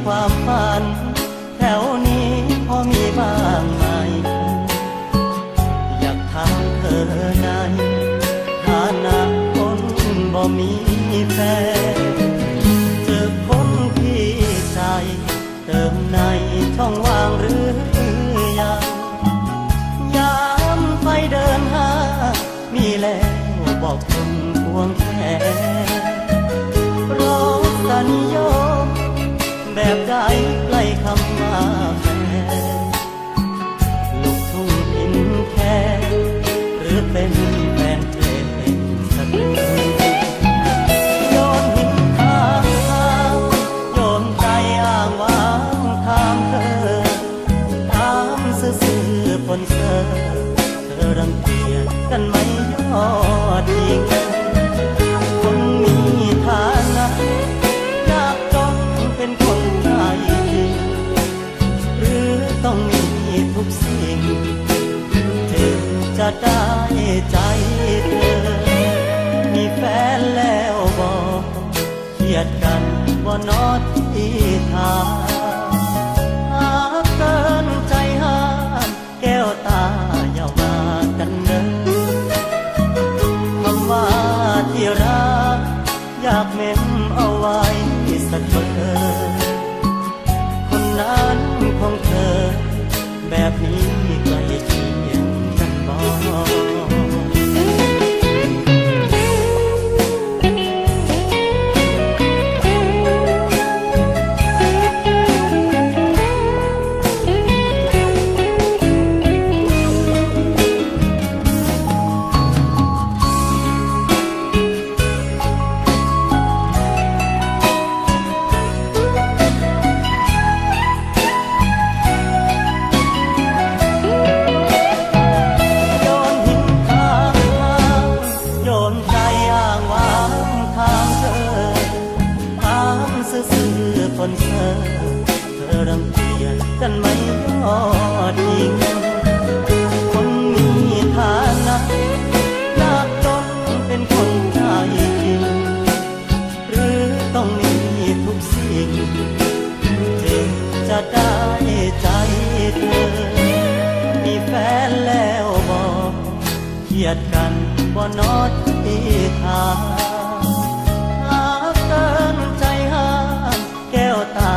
ความฝันแถวนี้พอมีบ้างไหมอยากถามเธอในฐานะคนบ่มีแฟนเจอคนที่ใจเติมในช่องว่างหรือยังยามไฟเดินหามีแล้วบอกคนควงแขนรสนิยมแบบใดใกล้คำว่าแฟนลูกทุ่งอินแค่หรือเป็นแฟนเพลงสตริงโยนหินทางเท้าโยนใจอ้างว้างถามเธอถามซื่อๆปนเสอเธอรังเกียจกันไหมยอดหญิงคนมีฐานะยากจนเป็นคนใจจริงหรือต้องมีทุกสิ่งถึงจะได้ใจเธอมีแฟนแล้วบอกเครียดกันว่านอที่ทางหากเกินใจห้ามแก้วตาอย่าว่ากันเด้อคำว่าที่รักอยากเม้นเอาไว้สักเบอร์คนนั้นของเธอแบบนี้ใกล้เคียงกันบ่คนเธอรังเกียจกันไหมยอดหญิงคนมีฐานะยากจนเป็นคนใจจริงหรือต้องมีทุกสิ่งจึงจะได้ใจเธอมีแฟนแล้วบอกเครียดกันบ่นอที่ทางหากเกินใจห้ามแก้วตา